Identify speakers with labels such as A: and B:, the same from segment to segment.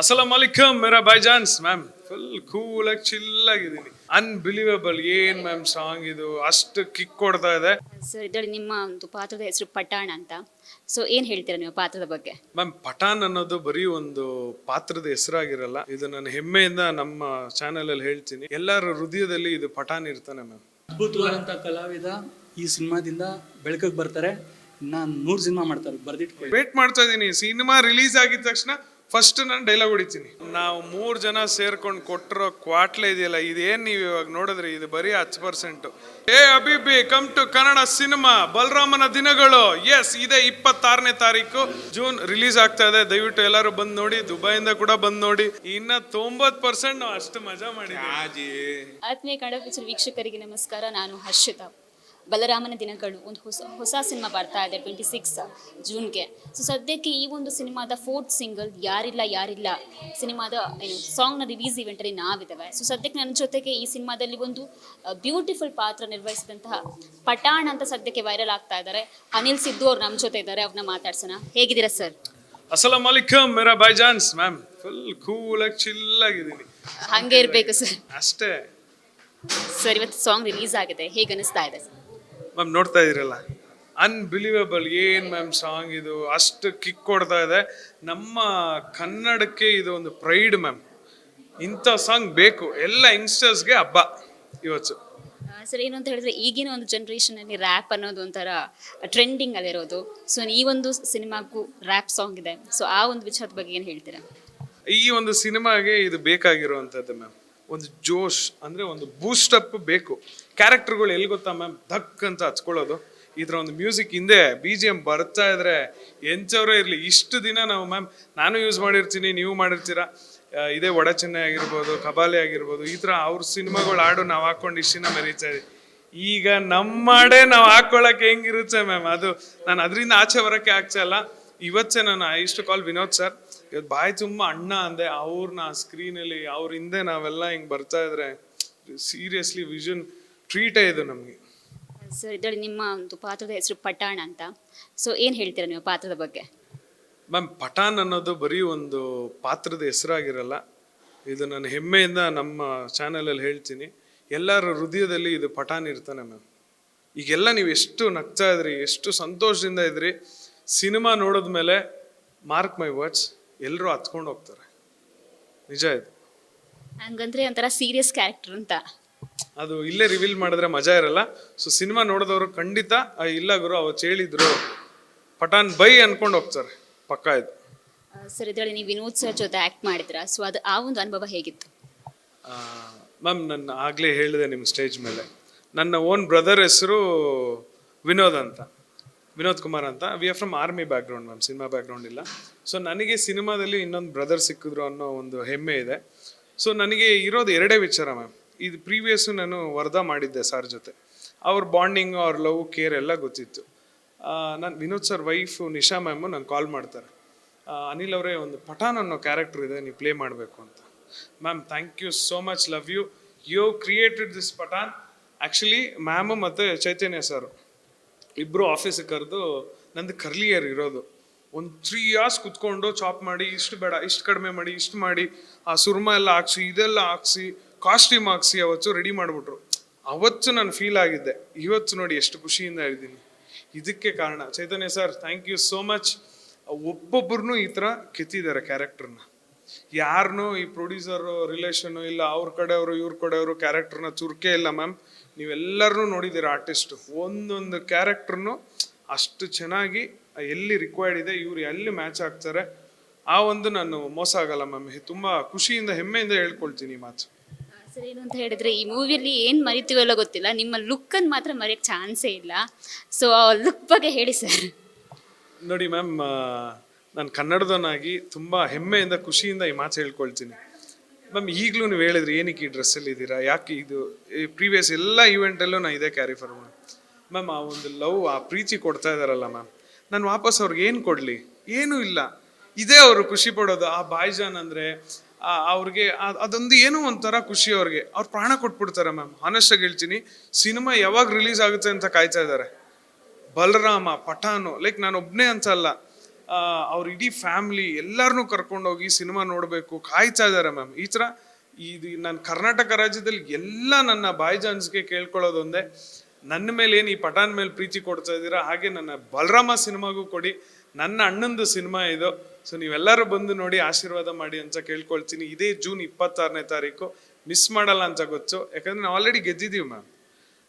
A: ಅಸ್ಸಲಾಂ ವಾಲೇಕುಮ್ ಮೇರಾ ಭಾಯ್ಜಾನ್ಸ್ ma'am full cool ಆಗಿ chill ಆಗಿದ್ದೀನಿ. Unbelievable ಏನ್ ಮ್ಯಾಮ್ ಸಾಂಗ್ ಇದು, ಅಷ್ಟು ಕಿಕ್ ಕೊಡ್ತಾ ಇದೆ.
B: ಸರ್ ಇದರಲ್ಲಿ ನಿಮ್ಮ ಒಂದು ಪಾತ್ರದ ಹೆಸರು ಪಠಾಣ ಅಂತ. ಸೊ ಏನ್ ಹೇಳ್ತೀರಾ ನೀವು ಪಾತ್ರದ ಬಗ್ಗೆ?
A: ಮ್ಯಾಮ್ ಪಠಾನ್ ಅನ್ನೋದು ಬರೀ ಒಂದು ಪಾತ್ರದ ಹೆಸರಾಗಿರಲ್ಲ, ಇದು ನನ್ನ ಹೆಮ್ಮೆಯಿಂದ ನಮ್ಮ ಚಾನೆಲ್ ಅಲ್ಲಿ ಹೇಳ್ತೀನಿ. ಎಲ್ಲರ ಹೃದಯದಲ್ಲಿ ಇದು ಪಠಾನ್ ಇರ್ತಾನೆ ಮ್ಯಾಮ್.
C: ಅದ್ಭುತವಾದಂಥ ಕಲಾವಿದ ಈ ಸಿನಿಮಾದಿಂದ ಬೆಳಕಿಗೆ ಬರ್ತಾರೆ. ಇನ್ನ 100 ಸಿನಿಮಾ ಮಾಡ್ತಾರೆ, ಬರ್ದಿಟ್ಕೊಳ್ಳಿ.
A: ವೇಟ್ ಮಾಡ್ತಾ ಇದೀನಿ. ಸಿನಿಮಾ ರಿಲೀಸ್ ಆಗಿದ ತಕ್ಷಣ ಫಸ್ಟ್ ನಾನು ಡೈಲಾಗ್ ಹೊಡಿತೀನಿ. ನಾವು 3 ಜನ ಸೇರ್ಕೊಂಡು ಕೊಟ್ಟಿರೋ ಕ್ವಾಟ್ಲೆ ಇದೆಯಲ್ಲ, ಇದೇನ್ ನೀವು ಇವಾಗ ನೋಡಿದ್ರಿ, ಇದು ಬರೀ 10%. ಏ ಅಬಿಬಿ ಕಮ್ ಟು ಕನ್ನಡ ಸಿನಿಮಾ ಬಲರಾಮನ ದಿನಗಳು. ಎಸ್, ಇದೇ 26ನೇ ತಾರೀಕು ಜೂನ್ ರಿಲೀಸ್ ಆಗ್ತಾ ಇದೆ. ದಯವಿಟ್ಟು ಎಲ್ಲರೂ ಬಂದ್ ನೋಡಿ, ದುಬೈಯಿಂದ ಕೂಡ ಬಂದ್ ನೋಡಿ. ಇನ್ನ 90% ನಾವು ಅಷ್ಟು ಮಜಾ ಮಾಡಿದ್ವಿ.
B: ಆತ್ಮೀಯ ಕನ್ನಡ ಪಿಕ್ಚರ್ ವೀಕ್ಷಕರಿಗೆ ನಮಸ್ಕಾರ. ನಾನು ಹರ್ಷಿತಾ. ಬಲರಾಮನ ದಿನಗಳು ಒಂದು ಹೊಸ ಸಿನಿಮಾ ಬರ್ತಾ ಇದೆ 26 ಜೂನ್ಗೆ. ಸೊ ಸದ್ಯಕ್ಕೆ ಈ ಒಂದು ಸಿನಿಮಾದ 4th ಸಿಂಗಲ್ ಯಾರಿಲ್ಲ ಸಿನಿಮಾದ ಸಾಂಗ್ನ ರಿಲೀಸ್ ಇವೆಂಟಲ್ಲಿ ನಾವಿದ್ದೇವೆ. ಸೊ ಸದ್ಯಕ್ಕೆ ನನ್ನ ಜೊತೆಗೆ ಈ ಸಿನಿಮಾದಲ್ಲಿ ಒಂದು ಬ್ಯೂಟಿಫುಲ್ ಪಾತ್ರ ನಿರ್ವಹಿಸಿದಂತಹ ಪಠಾಣ್ ಅಂತ ಸದ್ಯಕ್ಕೆ ವೈರಲ್ ಆಗ್ತಾ ಇದ್ದಾರೆ ಅನಿಲ್ ಸಿದ್ದು ಅವ್ರು ನಮ್ಮ ಜೊತೆ ಇದ್ದಾರೆ. ಅವ್ರನ್ನ ಮಾತಾಡ್ಸೋಣ. ಹೇಗಿದ್ದೀರಾ ಸರ್?
A: ಅಸ್ಸಲಾಂ ವಾಲೇಕುಮ್ ಮೇರಾ ಭಾಯ್ಜಾನ್ಸ್ ಮ್ಯಾಮ್ ಫುಲ್ ಕೂಲ್ ಆಗಿ ಚಿಲ್ ಆಗಿದ್ದೀನಿ.
B: ಹಂಗೆ ಇರಬೇಕು ಸರ್.
A: ಅಷ್ಟೇ
B: ಸರ್, ಇವತ್ತು ಸಾಂಗ್ ರಿಲೀಸ್ ಆಗಿದೆ, ಹೇಗೆ ಅನಿಸ್ತಾ ಇದೆ?
A: ಮ್ಯಾಮ್ ನೋಡ್ತಾ ಇದ್ದೀರಲ್ಲ, ಅನ್ಬಿಲೀವಬಲ್ ಏನ್ ಮ್ಯಾಮ್ ಸಾಂಗ್ ಇದು, ಅಷ್ಟು ಕಿಕ್ ಕೊಡ್ತಾ ಇದೆ. ನಮ್ಮ ಕನ್ನಡಕ್ಕೆ ಇದು ಒಂದು ಪ್ರೈಡ್ ಮ್ಯಾಮ್. ಇಂಥ ಸಾಂಗ್ ಬೇಕು, ಎಲ್ಲ ಯಂಗ್ಸ್ಟರ್ಸ್ಗೆ ಹಬ್ಬ ಇವತ್ತು.
B: ಸರ್, ಏನು ಅಂತ ಹೇಳಿದ್ರೆ ಈಗಿನ ಒಂದು ಜನ್ರೇಷನಲ್ಲಿ ರ್ಯಾಪ್ ಅನ್ನೋದು ಒಂಥರ ಟ್ರೆಂಡಿಂಗ್ ಅಲ್ಲಿರೋದು. ಸೊ ಈ ಒಂದು ಸಿನಿಮಾಗೂ ರ್ಯಾಪ್ ಸಾಂಗ್ ಇದೆ. ಸೊ ಆ ಒಂದು ವಿಚಾರದ ಬಗ್ಗೆ ಏನು ಹೇಳ್ತೀರಾ?
A: ಈ ಒಂದು ಸಿನಿಮಾಗೆ ಇದು ಬೇಕಾಗಿರುವಂಥದ್ದು ಮ್ಯಾಮ್. ಒಂದು ಜೋಶ್ ಅಂದರೆ ಒಂದು ಬೂಸ್ಟಪ್ ಬೇಕು. ಕ್ಯಾರೆಕ್ಟರ್ಗಳು ಎಲ್ಲಿ ಗೊತ್ತಾ ಮ್ಯಾಮ್, ಧಕ್ ಅಂತ ಹಚ್ಕೊಳ್ಳೋದು. ಇದರ ಒಂದು ಮ್ಯೂಸಿಕ್ ಹಿಂದೆ BGM ಬರ್ತಾ ಇದ್ರೆ ಎಂಥವರೇ ಇರಲಿ, ಇಷ್ಟು ದಿನ ನಾವು ಮ್ಯಾಮ್, ನಾನು ಯೂಸ್ ಮಾಡಿರ್ತೀನಿ, ನೀವು ಮಾಡಿರ್ತೀರಾ. ಇದೇ ಒಡ ಚೆನ್ನೈ ಆಗಿರ್ಬೋದು, ಕಬಾಲೆ ಆಗಿರ್ಬೋದು, ಈ ಥರ ಅವ್ರ ಸಿನಿಮಾಗಳು ಹಾಡು ನಾವು ಹಾಕೊಂಡು ಇಷ್ಟು ದಿನ ಮೆರೀತಾ ಇದ್ದೀವಿ. ಈಗ ನಮ್ಮಡೆ ನಾವು ಹಾಕೊಳ್ಳೋಕೆ ಹೆಂಗಿರುತ್ತೆ ಮ್ಯಾಮ್, ಅದು ನಾನು ಅದರಿಂದ ಆಚೆ ಬರೋಕ್ಕೆ ಆಗ್ತಾ ಇಲ್ಲ. ಇವತ್ತೇ ನಾನು ಇಷ್ಟು ಕಾಲ್ ವಿನೋದ್ ಸರ್, ಇವತ್ತು ಬಾಯಿ ತುಂಬ ಅಣ್ಣ ಅಂದೆ. ಅವ್ರನ್ನ ಸ್ಕ್ರೀನಲ್ಲಿ ಅವ್ರ ಹಿಂದೆ ನಾವೆಲ್ಲ ಹಿಂಗೆ ಬರ್ತಾ ಇದ್ರೆ ಸೀರಿಯಸ್ಲಿ ವಿಷನ್ ಟ್ರೀಟೇ ಇದು ನಮಗೆ.
B: ಸರ್, ಇದರಲ್ಲಿ ನಿಮ್ಮ ಒಂದು ಪಾತ್ರದ ಹೆಸರು ಪಠಾಣ ಅಂತ. ಸೊ ಏನು ಹೇಳ್ತೀರಾ ನೀವು ಪಾತ್ರದ ಬಗ್ಗೆ?
A: ಮ್ಯಾಮ್ ಪಠಾನ್ ಅನ್ನೋದು ಬರೀ ಒಂದು ಪಾತ್ರದ ಹೆಸರಾಗಿರಲ್ಲ, ಇದು ನನ್ನ ಹೆಮ್ಮೆಯಿಂದ ನಮ್ಮ ಚಾನಲಲ್ಲಿ ಹೇಳ್ತೀನಿ. ಎಲ್ಲರ ಹೃದಯದಲ್ಲಿ ಇದು ಪಠಾನ್ ಇರ್ತಾನೆ ಮ್ಯಾಮ್. ಈಗೆಲ್ಲ ನೀವು ಎಷ್ಟು ನಗ್ತಾ ಇದ್ರಿ, ಎಷ್ಟು ಸಂತೋಷದಿಂದ ಇದ್ರಿ, ಸಿನಿಮಾ ನೋಡಿದ್ಮೇಲೆ ಮಾರ್ಕ್ ಮೈ ವರ್ಡ್ಸ್, ಎಲ್ಲರೂ ಹತ್ಕೊಂಡು ಹೋಗ್ತಾರೆ. ನಿಜ ಇದು.
B: ಹಂಗಂದ್ರೆ ಒಂಥರ ಸೀರಿಯಸ್ ಕ್ಯಾರೆಕ್ಟರ್ ಅಂತ.
A: ಅದು ಇಲ್ಲೇ ರಿವೀಲ್ ಮಾಡಿದ್ರೆ ಮಜಾ ಇರಲ್ಲ. ಸೊ ಸಿನಿಮಾ ನೋಡಿದವರು ಖಂಡಿತ ಇಲ್ಲ ಗುರು ಅವತ್ತು ಹೇಳಿದ್ರು ಪಠಾನ್ ಬೈ ಅನ್ಕೊಂಡು ಹೋಗ್ತಾರೆ, ಪಕ್ಕ ಇದು.
B: ಸರ್, ಇದರಲ್ಲಿ ನೀವು ವಿನೋದ್ ಸರ್ ಜೊತೆ ಆ್ಯಕ್ಟ್ ಮಾಡಿದ್ರ. ಸೊ ಅದು ಆ ಒಂದು ಅನುಭವ ಹೇಗಿತ್ತು?
A: ಮ್ಯಾಮ್, ನನ್ನ ಆಗಲೇ ಹೇಳಿದೆ ನಿಮ್ಮ ಸ್ಟೇಜ್ ಮೇಲೆ, ನನ್ನ ಓನ್ ಬ್ರದರ್ ಹೆಸರು ವಿನೋದ್ ಅಂತ, ವಿನೋದ್ ಕುಮಾರ್ ಅಂತ. We are from army background ma'am, cinema background ಇಲ್ಲ. ಸೊ ನನಗೆ ಸಿನಿಮಾದಲ್ಲಿ ಇನ್ನೊಂದು ಬ್ರದರ್ ಸಿಕ್ಕಿದ್ರು ಅನ್ನೋ ಒಂದು ಹೆಮ್ಮೆ ಇದೆ. ಸೊ ನನಗೆ ಇರೋದು 2 ವಿಚಾರ ಮ್ಯಾಮ್. ಇದು ಪ್ರೀವಿಯಸ್ಸು ನಾನು ವರ್ಧಾ ಮಾಡಿದ್ದೆ ಸರ್ ಜೊತೆ. ಅವ್ರ ಬಾಂಡಿಂಗ್, ಅವ್ರ ಲವ್, ಕೇರ್ ಎಲ್ಲ ಗೊತ್ತಿತ್ತು. ನಾನು Vinod sir wife Nisha ma'am ನಂಗೆ ಕಾಲ್ ಮಾಡ್ತಾರೆ, ಅನಿಲ್ ಅವರೇ ಒಂದು ಪಠಾನ್ ಅನ್ನೋ ಕ್ಯಾರೆಕ್ಟರ್ ಇದೆ, ನೀವು ಪ್ಲೇ ಮಾಡಬೇಕು ಅಂತ. Ma'am thank you so much, love you, you created this Pathaan. Actually ma'am ಮತ್ತು ಚೈತನ್ಯ ಸರ್ ಇಬ್ಬರು ಆಫೀಸಿಗೆ ಕರೆದು, ನಂದು ಕರ್ಲಿ ಏರ್ ಇರೋದು, ಒಂದು 3 hours ಕುತ್ಕೊಂಡು ಚಾಪ್ ಮಾಡಿ, ಇಷ್ಟು ಬೇಡ ಇಷ್ಟು ಕಡಿಮೆ ಮಾಡಿ, ಇಷ್ಟು ಮಾಡಿ, ಆ ಸುರ್ಮ ಎಲ್ಲ ಹಾಕ್ಸಿ, ಇದೆಲ್ಲ ಹಾಕ್ಸಿ, ಕಾಸ್ಟ್ಯೂಮ್ ಹಾಕ್ಸಿ ಅವತ್ತು ರೆಡಿ ಮಾಡಿಬಿಟ್ರು. ಅವತ್ತು ನಾನು ಫೀಲ್ ಆಗಿದ್ದೆ. ಇವತ್ತು ನೋಡಿ ಎಷ್ಟು ಖುಷಿಯಿಂದ ಇದ್ದೀನಿ. ಇದಕ್ಕೆ ಕಾರಣ Chaitanya sir, thank you so much. ಒಬ್ಬೊಬ್ಬರನ್ನೂ ಈ ಥರ ಕೆತ್ತಿದ್ದಾರೆ ಕ್ಯಾರೆಕ್ಟರ್ನ. ಯಾರನ್ನೂ ಈ ಪ್ರೊಡ್ಯೂಸರು ರಿಲೇಷನ್ನು ಇಲ್ಲ, ಅವ್ರ ಕಡೆಯವರು ಇವ್ರ ಕಡೆಯವರು ಕ್ಯಾರೆಕ್ಟರ್ನ ಚುರುಕೆ ಇಲ್ಲ ಮ್ಯಾಮ್. ನೀವೆಲ್ಲರೂ ನೋಡಿದ್ದೀರ ಆರ್ಟಿಸ್ಟು, ಒಂದೊಂದು ಕ್ಯಾರೆಕ್ಟರ್ನು ಅಷ್ಟು ಚೆನ್ನಾಗಿ ಎಲ್ಲಿ ರಿಕ್ವೈರ್ಡ್ ಇದೆ, ಇವ್ರು ಎಲ್ಲಿ ಮ್ಯಾಚ್ ಆಗ್ತಾರೆ, ಆ ಒಂದು ನಾನು ಮೋಸ ಆಗಲ್ಲ ಮ್ಯಾಮ್. ತುಂಬ ಖುಷಿಯಿಂದ ಹೆಮ್ಮೆಯಿಂದ ಹೇಳ್ಕೊಳ್ತೀನಿ ಮಾತು.
B: ಸರ್, ಏನು ಅಂತ ಹೇಳಿದ್ರೆ ಈ ಮೂವಿಯಲ್ಲಿ ಏನು ಮರಿತೀವಲ್ಲ ಗೊತ್ತಿಲ್ಲ, ನಿಮ್ಮ ಲುಕ್ಕನ್ನು ಮಾತ್ರ ಮರೆಯೋಕ್ಕೆ ಚಾನ್ಸೇ ಇಲ್ಲ. ಸೊ ಆ ಲುಕ್ ಬಗ್ಗೆ ಹೇಳಿ ಸರ್.
A: ನೋಡಿ ಮ್ಯಾಮ್, ನಾನು ಕನ್ನಡದವನಾಗಿ ತುಂಬ ಹೆಮ್ಮೆಯಿಂದ ಖುಷಿಯಿಂದ ಈ ಮಾತು ಹೇಳ್ಕೊಳ್ತೀನಿ ಮ್ಯಾಮ್. ಈಗಲೂ ನೀವು ಹೇಳಿದ್ರಿ ಏನಕ್ಕೆ ಈ ಡ್ರೆಸ್ಸಲ್ಲಿ ಇದ್ದೀರಾ, ಯಾಕೆ ಇದು ಪ್ರೀವಿಯಸ್ ಎಲ್ಲ ಈವೆಂಟಲ್ಲೂ ನಾನು ಇದೇ ಕ್ಯಾರಿ ಫಾರ್ ಮ್ಯಾಮ್. ಆ ಒಂದು ಲವ್, ಆ ಪ್ರೀತಿ ಕೊಡ್ತಾ ಇದ್ದಾರಲ್ಲ ಮ್ಯಾಮ್, ನಾನು ವಾಪಸ್ ಅವ್ರಿಗೆ ಏನು ಕೊಡಲಿ, ಏನೂ ಇಲ್ಲ. ಇದೇ ಅವರು ಖುಷಿ ಪಡೋದು. ಆ ಬಾಯ್ಜಾನ್ ಅಂದರೆ ಅವ್ರಿಗೆ ಅದೊಂದು ಏನೋ ಒಂಥರ ಖುಷಿ ಅವ್ರಿಗೆ. ಅವ್ರು ಪ್ರಾಣ ಕೊಟ್ಬಿಡ್ತಾರೆ ಮ್ಯಾಮ್. ಆನೆಸ್ಟಾಗಿ ಹೇಳ್ತೀನಿ, ಸಿನಿಮಾ ಯಾವಾಗ ರಿಲೀಸ್ ಆಗುತ್ತೆ ಅಂತ ಕಾಯ್ತಾ ಇದ್ದಾರೆ. ಬಲರಾಮ, ಪಠಾನು, ಲೈಕ್ ನಾನು ಒಬ್ಬನೇ ಅಂತ ಅಲ್ಲ, ಅವ್ರ ಇಡೀ ಫ್ಯಾಮ್ಲಿ ಎಲ್ಲರನ್ನೂ ಕರ್ಕೊಂಡೋಗಿ ಸಿನಿಮಾ ನೋಡಬೇಕು ಕಾಯ್ತಾ ಇದ್ದಾರೆ ಮ್ಯಾಮ್. ಈ ಥರ ಇದು ನಾನು ಕರ್ನಾಟಕ ರಾಜ್ಯದಲ್ಲಿ ಎಲ್ಲ ನನ್ನ ಬಾಯ್ ಜಾನ್ಸ್ಗೆ ಕೇಳ್ಕೊಳ್ಳೋದೊಂದೇ, ನನ್ನ ಮೇಲೆ ಏನು ಈ ಪಠಾನ್ ಮೇಲೆ ಪ್ರೀತಿ ಕೊಡ್ತಾ ಇದ್ದೀರಾ ಹಾಗೆ ನನ್ನ ಬಲರಾಮ ಸಿನಿಮಾಗೂ ಕೊಡಿ. ನನ್ನ ಅಣ್ಣಂದು ಸಿನಿಮಾ ಇದು, ಸೊ ನೀವೆಲ್ಲರೂ ಬಂದು ನೋಡಿ ಆಶೀರ್ವಾದ ಮಾಡಿ ಅಂತ ಕೇಳ್ಕೊಳ್ತೀನಿ. ಇದೇ ಜೂನ್ 26ನೇ ತಾರೀಕು, ಮಿಸ್ ಮಾಡಲ್ಲ ಅಂತ ಗೊತ್ತು, ಯಾಕಂದ್ರೆ ನಾವು ಆಲ್ರೆಡಿ ಗೆದ್ದಿದ್ದೀವಿ ಮ್ಯಾಮ್.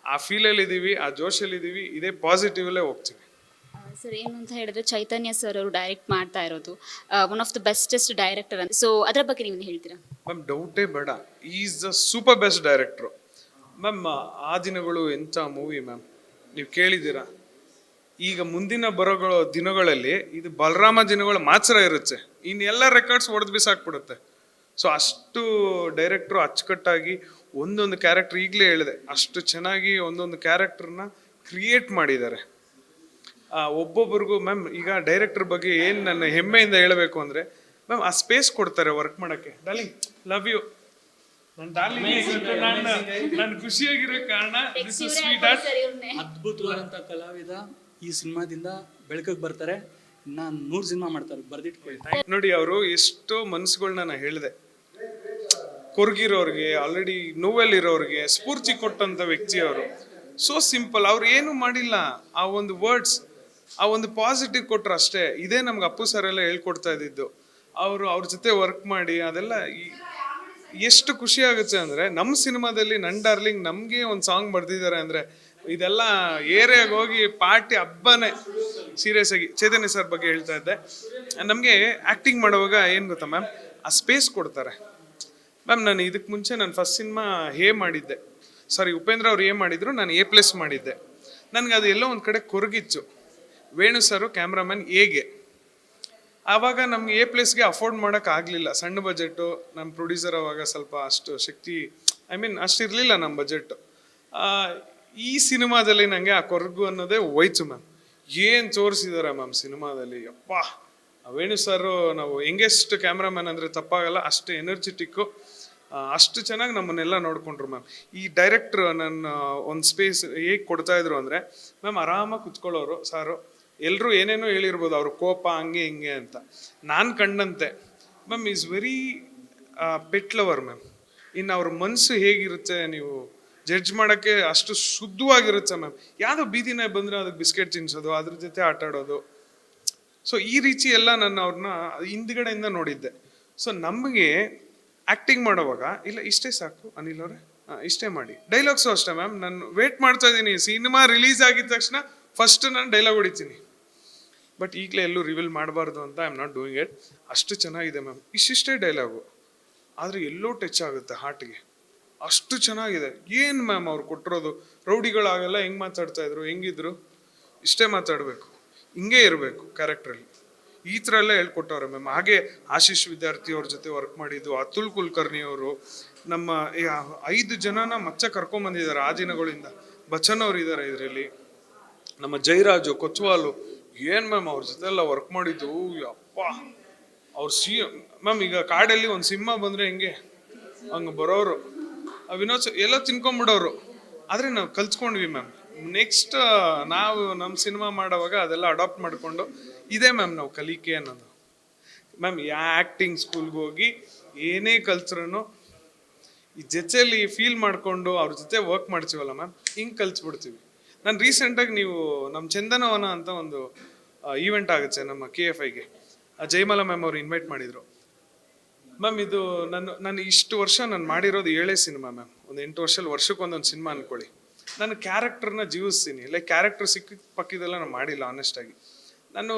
A: ಆ ಫೀಲಲ್ಲಿ ಇದ್ದೀವಿ, ಆ ಜೋಶಲ್ಲಿ ಇದ್ದೀವಿ, ಇದೇ ಪಾಸಿಟಿವಲ್ಲೇ ಹೋಗ್ತೀವಿ.
B: ಸರ್ ಏನು ಅಂತ ಹೇಳಿದ್ರೆ ಚೈತನ್ಯ ಸರ್ ಅವರು ಡೈರೆಕ್ಟ್ ಮಾಡ್ತಾ ಇರೋದು one of the bestest director ಅಂತ, ಸೊ ಅದರ ಬಗ್ಗೆ ನೀವು ಹೇಳ್ತೀರಾ?
A: ಮ್ಯಾಮ್ ಡೌಟೇ ಬೇಡ, is the super best director ma'am. ಆ ದಿನಗಳು ಎಂಥ ಮೂವಿ ಮ್ಯಾಮ್, ನೀವು ಕೇಳಿದ್ದೀರಾ? ಈಗ ಮುಂದಿನ ಬರೋಗಳು ದಿನಗಳಲ್ಲಿ ಇದು ಬಲರಾಮ ದಿನಗಳು ಮಾತ್ರ ಇರುತ್ತೆ, ಇನ್ನೆಲ್ಲ ರೆಕಾರ್ಡ್ಸ್ ಹೊಡೆದು ಬಿಸಾಕ್ಬಿಡುತ್ತೆ. ಸೊ ಅಷ್ಟು ಡೈರೆಕ್ಟ್ರು ಅಚ್ಚುಕಟ್ಟಾಗಿ ಒಂದೊಂದು ಕ್ಯಾರೆಕ್ಟರ್, ಈಗಲೇ ಹೇಳಿದೆ, ಅಷ್ಟು ಚೆನ್ನಾಗಿ ಒಂದೊಂದು ಕ್ಯಾರೆಕ್ಟರ್ನ ಕ್ರಿಯೇಟ್ ಮಾಡಿದ್ದಾರೆ. ಒಬ್ಬೊಬ್ರಿಗೂ ಮ್ಯಾಮ್, ಈಗ ಡೈರೆಕ್ಟರ್ ಬಗ್ಗೆ ಏನು ನನ್ನ ಹೆಮ್ಮೆಯಿಂದ ಹೇಳಬೇಕು ಅಂದರೆ ಮ್ಯಾಮ್, ಆ ಸ್ಪೇಸ್ ಕೊಡ್ತಾರೆ ವರ್ಕ್ ಮಾಡೋಕ್ಕೆ. ಡಾರ್ಲಿಂಗ್ ಲವ್ ಯು, ನನ್ನ ಡಾರ್ಲಿಂಗ್ ನಾನು ಖುಷಿಯಾಗಿರೋ ಕಾರಣ ದಿಸ್ ಇಸ್ ಸ್ವೀಟ್ ಹಾರ್ಟ್.
C: ಅದ್ಭುತವಾದಂಥ ಕಲಾವಿದ ಈ ಸಿನಿಮಾದಿಂದ ಬೆಳಕಿಗೆ ಬರ್ತಾರೆ, ಇನ್ನ 100 ಸಿನಿಮಾ ಮಾಡ್ತಾರೆ, ಬರ್ದಿಟ್ಕೊಳ್ಳಿ.
A: ನೋಡಿ, ಅವರು ಎಷ್ಟೋ ಮನಸ್ಸುಗಳನ್ನ ನಾನು ಹೇಳಿದೆ, ಕೊರಗಿರೋರಿಗೆ, ಆಲ್ರೆಡಿ ನೋವಲ್ಲಿರೋರಿಗೆ ಸ್ಫೂರ್ತಿ ಕೊಟ್ಟಂಥ ವ್ಯಕ್ತಿ ಅವರು. ಸೋ ಸಿಂಪಲ್, ಅವ್ರು ಏನು ಮಾಡಿಲ್ಲ, ಆ ಒಂದು ವರ್ಡ್ಸ್, ಆ ಒಂದು ಪಾಸಿಟಿವ್ ಕೊಟ್ರು ಅಷ್ಟೇ. ಇದೇ ನಮ್ಗೆ ಅಪ್ಪು ಸರ್ ಎಲ್ಲ ಹೇಳ್ಕೊಡ್ತಾ ಇದ್ದಿದ್ದು. ಅವ್ರ ಜೊತೆ ವರ್ಕ್ ಮಾಡಿ ಅದೆಲ್ಲ ಎಷ್ಟು ಖುಷಿ ಆಗುತ್ತೆ ಅಂದರೆ, ನಮ್ಮ ಸಿನಿಮಾದಲ್ಲಿ ನನ್ನ ಡಾರ್ಲಿಂಗ್ ನಮಗೆ ಒಂದು ಸಾಂಗ್ ಬರ್ದಿದ್ದಾರೆ ಅಂದರೆ ಇದೆಲ್ಲ ಏರಿಯಾಗಿ ಹೋಗಿ ಪಾರ್ಟಿ ಹಬ್ಬನೇ. ಸೀರಿಯಸ್ ಆಗಿ ಚೈತನ್ಯ ಸರ್ ಬಗ್ಗೆ ಹೇಳ್ತಾ ಇದ್ದೆ, ನಮಗೆ ಆ್ಯಕ್ಟಿಂಗ್ ಮಾಡುವಾಗ ಏನು ಗೊತ್ತಾ ಮ್ಯಾಮ್, ಆ ಸ್ಪೇಸ್ ಕೊಡ್ತಾರೆ ಮ್ಯಾಮ್. ನಾನು ಇದಕ್ಕೆ ಮುಂಚೆ ನಾನು ಫಸ್ಟ್ ಸಿನಿಮಾ ಮಾಡಿದ್ದೆ, ಸಾರಿ ಉಪೇಂದ್ರ ಅವ್ರು ಮಾಡಿದ್ರು, ನಾನು A+ ಮಾಡಿದ್ದೆ. ನನಗೆ ಅದು ಎಲ್ಲೋ ಒಂದು ಕಡೆ ಕೊರಗಿತ್ತು. ವೇಣು ಸರು ಕ್ಯಾಮ್ರಾಮನ್ ಹೇಗೆ, ಆವಾಗ ನಮ್ಗೆ A+ಗೆ ಅಫೋರ್ಡ್ ಮಾಡೋಕೆ ಆಗಲಿಲ್ಲ, ಸಣ್ಣ ಬಜೆಟು. ನಮ್ಮ ಪ್ರೊಡ್ಯೂಸರ್ ಅವಾಗ ಸ್ವಲ್ಪ ಅಷ್ಟು ಶಕ್ತಿ, ಅಷ್ಟು ಇರಲಿಲ್ಲ ನಮ್ಮ ಬಜೆಟ್ಟು. ಈ ಸಿನಿಮಾದಲ್ಲಿ ನನಗೆ ಆ ಕೊರಗು ಅನ್ನೋದೇ ಹೋಯ್ತು ಮ್ಯಾಮ್. ಏನು ತೋರಿಸಿದ್ದಾರೆ ಮ್ಯಾಮ್ ಸಿನಿಮಾದಲ್ಲಿ, ಅಪ್ಪ. ವೇಣು ಸರು, ನಾವು ಯಂಗೆಸ್ಟ್ ಕ್ಯಾಮ್ರಾಮನ್ ಅಂದರೆ ತಪ್ಪಾಗಲ್ಲ, ಅಷ್ಟು ಎನರ್ಜೆಟಿಕ್ಕು, ಅಷ್ಟು ಚೆನ್ನಾಗಿ ನಮ್ಮನ್ನೆಲ್ಲ ನೋಡ್ಕೊಂಡ್ರು ಮ್ಯಾಮ್. ಈ ಡೈರೆಕ್ಟ್ರ್ ನನ್ನ ಒಂದು ಸ್ಪೇಸ್ ಹೇಗೆ ಕೊಡ್ತಾಯಿದ್ರು ಅಂದರೆ ಮ್ಯಾಮ್, ಆರಾಮಾಗಿ ಕುತ್ಕೊಳ್ಳೋರು ಸಾರು. ಎಲ್ಲರೂ ಏನೇನೋ ಹೇಳಿರ್ಬೋದು, ಅವ್ರ ಕೋಪ ಹಂಗೆ ಹಿಂಗೆ ಅಂತ. ನಾನು ಕಂಡಂತೆ ma'am is very pet lover ma'am. ಇನ್ನು ಅವ್ರ ಮನಸ್ಸು ಹೇಗಿರುತ್ತೆ ನೀವು ಜಡ್ಜ್ ಮಾಡೋಕ್ಕೆ ಅಷ್ಟು ಶುದ್ಧವಾಗಿರುತ್ತೆ ಮ್ಯಾಮ್. ಯಾವುದೋ ಬೀದಿನೇ ಬಂದರೆ ಅದಕ್ಕೆ ಬಿಸ್ಕೆಟ್ ತಿನ್ಸೋದು, ಅದ್ರ ಜೊತೆ ಆಟ ಆಡೋದು. ಸೊ ಈ ರೀತಿ ಎಲ್ಲ ನಾನು ಅವ್ರನ್ನ ಹಿಂದ್ಗಡೆಯಿಂದ ನೋಡಿದ್ದೆ. ಸೊ ನಮಗೆ ಆ್ಯಕ್ಟಿಂಗ್ ಮಾಡೋವಾಗ ಇಲ್ಲ ಇಷ್ಟೇ ಸಾಕು ಅನಿಲ್ ಅವರೇ, ಇಷ್ಟೇ ಮಾಡಿ. ಡೈಲಾಗ್ಸು ಅಷ್ಟೇ ಮ್ಯಾಮ್, ನಾನು ವೇಟ್ ಮಾಡ್ತಾ ಇದ್ದೀನಿ, ಸಿನಿಮಾ ರಿಲೀಸ್ ಆಗಿದ ತಕ್ಷಣ ಫಸ್ಟ್ ನಾನು ಡೈಲಾಗ್ ಹೊಡಿತೀನಿ. ಬಟ್ ಈಗಲೇ ಎಲ್ಲೂ ರಿವೀಲ್ ಮಾಡಬಾರ್ದು ಅಂತ I am not doing it. ಅಷ್ಟು ಚೆನ್ನಾಗಿದೆ ಮ್ಯಾಮ್, ಇಷ್ಟಿಷ್ಟೇ ಡೈಲಾಗು, ಆದರೆ ಎಲ್ಲೋ ಟಚ್ ಆಗುತ್ತೆ ಹಾರ್ಟ್ಗೆ, ಅಷ್ಟು ಚೆನ್ನಾಗಿದೆ. ಏನು ಮ್ಯಾಮ್ ಅವ್ರು ಕೊಟ್ಟಿರೋದು, ರೌಡಿಗಳಾಗೆಲ್ಲ ಹೆಂಗೆ ಮಾತಾಡ್ತಾ ಇದ್ರು, ಹೆಂಗಿದ್ರು, ಇಷ್ಟೇ ಮಾತಾಡಬೇಕು, ಹಿಂಗೆ ಇರಬೇಕು ಕ್ಯಾರೆಕ್ಟ್ರಲ್ಲಿ, ಈ ಥರ ಎಲ್ಲ ಹೇಳ್ಕೊಟ್ಟವ್ರೆ ಮ್ಯಾಮ್. ಹಾಗೆ ಆಶೀಶ್ ವಿದ್ಯಾರ್ಥಿ ಅವ್ರ ಜೊತೆ ವರ್ಕ್ ಮಾಡಿದ್ದು, ಅತುಲ್ ಕುಲಕರ್ಣಿ ಅವರು, ನಮ್ಮ 5 ಜನನ ಮತ್ತೆ ಕರ್ಕೊಂಬಂದಿದ್ದಾರೆ ಆ ದಿನಗಳಿಂದ. ಬಚ್ಚನ್ ಅವ್ರು ಇದ್ದಾರೆ ಇದರಲ್ಲಿ, ನಮ್ಮ ಜೈರಾಜು ಕೊಚ್ವಾಲು, ಏನು ಮ್ಯಾಮ್ ಅವ್ರ ಜೊತೆ ಎಲ್ಲ ವರ್ಕ್ ಮಾಡಿದ್ದು, ಅಪ್ಪ. ಅವ್ರು ಮ್ಯಾಮ್, ಈಗ ಕಾಡಲ್ಲಿ ಒಂದು ಸಿಂಹ ಬಂದರೆ ಹೆಂಗೆ ಹಂಗೆ ಬರೋರು, ವಿನೋದ್ ಎಲ್ಲ ತಿನ್ಕೊಂಬಿಡೋರು. ಆದರೆ ನಾವು ಕಲ್ತ್ಕೊಂಡ್ವಿ ಮ್ಯಾಮ್. ನೆಕ್ಸ್ಟ್ ನಾವು ನಮ್ಮ ಸಿನಿಮಾ ಮಾಡೋವಾಗ ಅದೆಲ್ಲ ಅಡಾಪ್ಟ್ ಮಾಡಿಕೊಂಡು, ಇದೇ ಮ್ಯಾಮ್ ನಾವು ಕಲಿಕೆ ಅನ್ನೋದು ಮ್ಯಾಮ್. ಆ್ಯಕ್ಟಿಂಗ್ ಸ್ಕೂಲ್ಗೆ ಹೋಗಿ ಏನೇ ಕಲ್ತ್ರೂ ಈ ಜೊತೆಯಲ್ಲಿ ಫೀಲ್ ಮಾಡಿಕೊಂಡು ಅವ್ರ ಜೊತೆ ವರ್ಕ್ ಮಾಡ್ತೀವಲ್ಲ ಮ್ಯಾಮ್, ಹಿಂಗೆ ಕಲ್ತ್ಬಿಡ್ತೀವಿ. ನಾನು ರೀಸೆಂಟಾಗಿ ನೀವು ನಮ್ಮ ಚಂದನವನ ಅಂತ ಒಂದು ಈವೆಂಟ್ ಆಗುತ್ತೆ ನಮ್ಮ KFIಗೆ, ಜಯಮಾಲಾ ಮ್ಯಾಮ್ ಅವರು ಇನ್ವೈಟ್ ಮಾಡಿದರು ಮ್ಯಾಮ್. ಇದು ನಾನು ಇಷ್ಟು ವರ್ಷ ನಾನು ಮಾಡಿರೋದು 7 ಸಿನಿಮಾ ಮ್ಯಾಮ್. ಒಂದು 8 ವರ್ಷದಲ್ಲಿ ವರ್ಷಕ್ಕೊಂದೊಂದು ಸಿನಿಮಾ ಅಂದ್ಕೊಳ್ಳಿ. ನಾನು ಕ್ಯಾರೆಕ್ಟರ್ನ ಜೀವಿಸ್ತೀನಿ, ಲೈಕ್ ಕ್ಯಾರೆಕ್ಟರ್ ಸಿಕ್ಕ ಪಕ್ಕಿದೆಲ್ಲ ನಾನು ಮಾಡಿಲ್ಲ ಆನೆಸ್ಟಾಗಿ. ನಾನು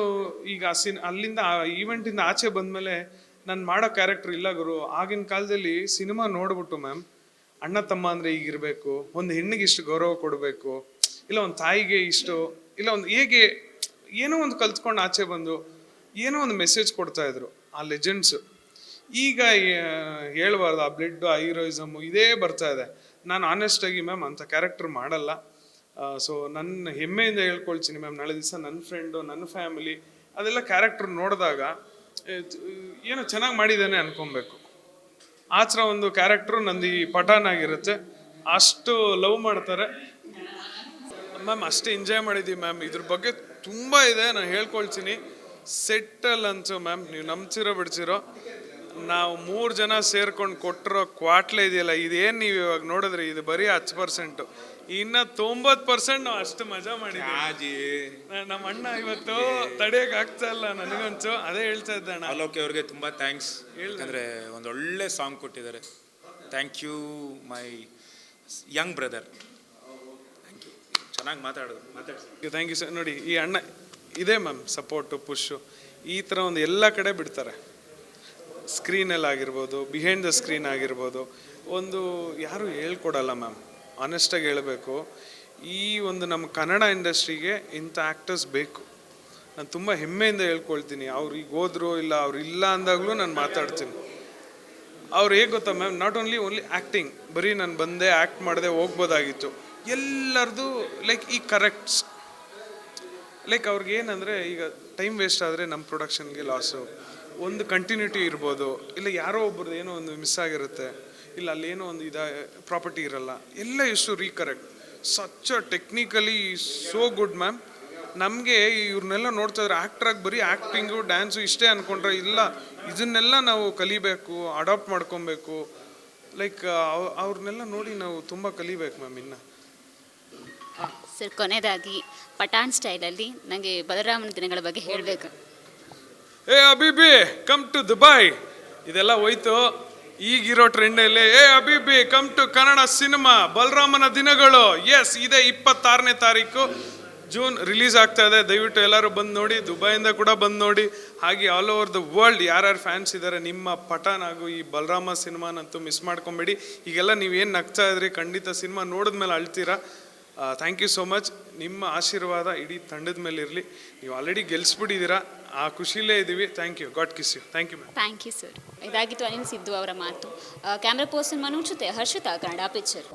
A: ಈಗ ಅಲ್ಲಿಂದ ಆ ಈವೆಂಟಿಂದ ಆಚೆ ಬಂದಮೇಲೆ ನಾನು ಮಾಡೋ ಕ್ಯಾರೆಕ್ಟರ್ ಇಲ್ಲ ಗುರು. ಆಗಿನ ಕಾಲದಲ್ಲಿ ಸಿನಿಮಾ ನೋಡ್ಬಿಟ್ಟು ಮ್ಯಾಮ್, ಅಣ್ಣ ತಮ್ಮ ಅಂದರೆ ಈಗಿರಬೇಕು, ಒಂದು ಹೆಣ್ಣಿಗೆ ಇಷ್ಟು ಗೌರವ ಕೊಡಬೇಕು, ಇಲ್ಲ ಒಂದು ತಾಯಿಗೆ ಇಷ್ಟು, ಇಲ್ಲ ಒಂದು ಹೇಗೆ ಏನೋ ಒಂದು ಕಲ್ತ್ಕೊಂಡು ಆಚೆ ಬಂದು ಏನೋ ಒಂದು ಮೆಸೇಜ್ ಕೊಡ್ತಾಯಿದ್ರು ಆ ಲೆಜೆಂಡ್ಸು. ಈಗ ಹೇಳ್ಬಾರ್ದು, ಆ ಬ್ಲಡ್, ಆ ಹೀರೋಯಿಸಮು ಇದೇ ಬರ್ತಾ ಇದೆ. ನಾನು ಆನೆಸ್ಟಾಗಿ ಮ್ಯಾಮ್ ಅಂಥ ಕ್ಯಾರೆಕ್ಟರ್ ಮಾಡಲ್ಲ. ಸೊ ನನ್ನ ಹೆಮ್ಮೆಯಿಂದ ಹೇಳ್ಕೊಳ್ತೀನಿ ಮ್ಯಾಮ್, ನಾಳೆ ದಿವಸ ನನ್ನ ಫ್ರೆಂಡು, ನನ್ನ ಫ್ಯಾಮಿಲಿ ಅದೆಲ್ಲ ಕ್ಯಾರೆಕ್ಟರ್ ನೋಡಿದಾಗ ಏನೋ ಚೆನ್ನಾಗಿ ಮಾಡಿದ್ದಾನೆ ಅನ್ಕೊಬೇಕು. ಆ ಥರ ಒಂದು ಕ್ಯಾರೆಕ್ಟ್ರು ನಂದು ಈ ಪಠಾನ್ ಆಗಿರುತ್ತೆ. ಅಷ್ಟು ಲವ್ ಮಾಡ್ತಾರೆ ಮ್ಯಾಮ್, ಅಷ್ಟೇ ಎಂಜಾಯ್ ಮಾಡಿದ್ದೀವಿ ಮ್ಯಾಮ್. ಇದ್ರ ಬಗ್ಗೆ ತುಂಬ ಇದೆ, ನಾನು ಹೇಳ್ಕೊಳ್ತೀನಿ. ಸೆಟ್ಟಲ್ ಅನ್ಸು ಮ್ಯಾಮ್, ನೀವು ನಂಬ್ಸಿರೋ ಬಿಡ್ಸಿರೋ, ನಾವು 3 ಜನ ಸೇರ್ಕೊಂಡು ಕೊಟ್ಟಿರೋ ಕ್ವಾಟ್ಲೆ ಇದೆಯಲ್ಲ, ಇದೇನು ನೀವು ಇವಾಗ ನೋಡಿದ್ರಿ, ಇದು ಬರೀ 10%. ಇನ್ನ 90% ನಾವು ಅಷ್ಟು ಮಜಾ ಮಾಡಿದ್ವಿ. ನಮ್ಮ ಅಣ್ಣ ಇವತ್ತು ತಡೆಯಕ್ ಆಗ್ತಾ ಇಲ್ಲ ನನಗಂಚು, ಅದೇ ಹೇಳ್ತಾ ಇದ್ದ ಅಣ್ಣ.
D: ಅಲೋಕೆ ಅವ್ರಿಗೆ ತುಂಬಾ ಥ್ಯಾಂಕ್ಸ್, ಯಾಕಂದ್ರೆ ಒಂದು ಒಳ್ಳೆ ಸಾಂಗ್ ಕೊಟ್ಟಿದ್ದಾರೆ. Thank you my young brother, thank you. ಚೆನ್ನಾಗಿ ಮಾತಾಡಿ.
A: Thank you sir. ನೋಡಿ ಈ ಅಣ್ಣ ಇದೆ ಮ್ಯಾಮ್, ಸಪೋರ್ಟು ಪುಷು ಈ ಥರ ಒಂದು ಎಲ್ಲ ಕಡೆ ಬಿಡ್ತಾರೆ. ಸ್ಕ್ರೀನಲ್ಲಿ ಆಗಿರ್ಬೋದು, ಬಿಹೈಂಡ್ ದ ಸ್ಕ್ರೀನ್ ಆಗಿರ್ಬೋದು, ಒಂದು ಯಾರು ಹೇಳ್ಕೊಡಲ್ಲ ಮ್ಯಾಮ್. ಆನೆಸ್ಟಾಗಿ ಹೇಳಬೇಕು, ಈ ಒಂದು ನಮ್ಮ ಕನ್ನಡ ಇಂಡಸ್ಟ್ರಿಗೆ ಇಂಥ ಆ್ಯಕ್ಟರ್ಸ್ ಬೇಕು. ನಾನು ತುಂಬ ಹೆಮ್ಮೆಯಿಂದ ಹೇಳ್ಕೊಳ್ತೀನಿ. ಅವ್ರು ಈಗ ಹೋದ್ರು ಇಲ್ಲ, ಅವ್ರು ಇಲ್ಲ ಅಂದಾಗಲೂ ನಾನು ಮಾತಾಡ್ತೀನಿ. ಅವ್ರು ಹೇಗೆ ಗೊತ್ತಾ ಮ್ಯಾಮ್, ನಾಟ್ ಓನ್ಲಿ ಆ್ಯಕ್ಟಿಂಗ್, ಬರೀ ನಾನು ಬಂದೆ ಆ್ಯಕ್ಟ್ ಮಾಡಿದೆ ಹೋಗ್ಬೋದಾಗಿತ್ತು. ಎಲ್ಲರದು ಲೈಕ್ ಈ ಕರೆಕ್ಟ್ಸ್, ಲೈಕ್ ಅವ್ರಿಗೆ ಏನಂದರೆ ಈಗ ಟೈಮ್ ವೇಸ್ಟ್ ಆದರೆ ನಮ್ಮ ಪ್ರೊಡಕ್ಷನ್ಗೆ ಲಾಸು, ಒಂದು ಕಂಟಿನ್ಯೂಟಿ ಇರ್ಬೋದು, ಇಲ್ಲ ಯಾರೋ ಒಬ್ರದ್ದು ಏನೋ ಒಂದು ಮಿಸ್ ಆಗಿರುತ್ತೆ, ಇಲ್ಲ ಅಲ್ಲೇನೋ ಒಂದು ಪ್ರಾಪರ್ಟಿ ಇರಲ್ಲ, ಎಲ್ಲ ಎಷ್ಟು ರೀಕರೆಕ್ಟ್. Such technically so good ma'am. ನಮಗೆ ಇವ್ರನ್ನೆಲ್ಲ ನೋಡ್ತಾ ಇದ್ರೆ ಆ್ಯಕ್ಟ್ರಾಗಿ ಬರೀ ಆ್ಯಕ್ಟಿಂಗು ಡ್ಯಾನ್ಸು ಇಷ್ಟೇ ಅಂದ್ಕೊಂಡ್ರೆ ಇಲ್ಲ, ಇದನ್ನೆಲ್ಲ ನಾವು ಕಲಿಬೇಕು, ಅಡಾಪ್ಟ್ ಮಾಡ್ಕೊಬೇಕು. ಲೈಕ್ ಅವ್ರನ್ನೆಲ್ಲ ನೋಡಿ ನಾವು ತುಂಬ ಕಲಿಬೇಕು ಮ್ಯಾಮ್ ಇನ್ನು.
B: ಸರ್, ಕೊನೆಯದಾಗಿ ಪಠಾಣ್ ಸ್ಟೈಲಲ್ಲಿ ನನಗೆ ಬಲರಾಮನ ದಿನಗಳ ಬಗ್ಗೆ ಹೇಳಬೇಕು.
A: ಏ ಅಬಿಬಿ ಕಮ್ ಟು ದುಬೈ, ಇದೆಲ್ಲ ಹೋಯ್ತು. ಈಗಿರೋ ಟ್ರೆಂಡಲ್ಲಿ ಅಬಿಬಿ ಕಮ್ ಟು ಕನ್ನಡ ಸಿನಿಮಾ, ಬಲರಾಮನ ದಿನಗಳು. ಎಸ್, ಇದೇ 26ನೇ ತಾರೀಕು ಜೂನ್ ರಿಲೀಸ್ ಆಗ್ತಾ ಇದೆ. ದಯವಿಟ್ಟು ಎಲ್ಲರೂ ಬಂದು ನೋಡಿ, ದುಬೈಯಿಂದ ಕೂಡ ಬಂದು ನೋಡಿ. ಹಾಗೆ ಆಲ್ ಓವರ್ ದ ವರ್ಲ್ಡ್ ಯಾರ್ಯಾರು ಫ್ಯಾನ್ಸ್ ಇದ್ದಾರೆ, ನಿಮ್ಮ ಪಠಾಣ್ ಹಾಗೂ ಈ ಬಲರಾಮ ಸಿನಿಮಾನಂತೂ ಮಿಸ್ ಮಾಡ್ಕೊಂಬೇಡಿ. ಈಗೆಲ್ಲ ನೀವೇನು ನಗ್ತಾ ಇದ್ರಿ, ಖಂಡಿತ ಸಿನಿಮಾ ನೋಡಿದ್ಮೇಲೆ ಅಳ್ತೀರಾ. Thank you so much. ನಿಮ್ಮ ಆಶೀರ್ವಾದ ಇಡೀ ತಂಡದ ಮೇಲೆ ಇರಲಿ. ನೀವು ಆಲ್ರೆಡಿ ಗೆಲ್ಸ್ಬಿಟ್ಟಿದ್ದೀರಾ, ಆ ಖುಷಿಲೇ ಇದ್ದೀವಿ. Thank you, God kiss you. Thank you ma'am.
B: Thank you sir. ಇದಾಗಿತ್ತು ಅನಿಲ್ ಸಿದ್ದು ಅವರ ಮಾತು. ಕ್ಯಾಮ್ರಾ ಪರ್ಸನ್ ಮನೋಜ್ ಜೊತೆ ಹರ್ಷಿತಾ, ಕನ್ನಡ ಪಿಕ್ಚರ್.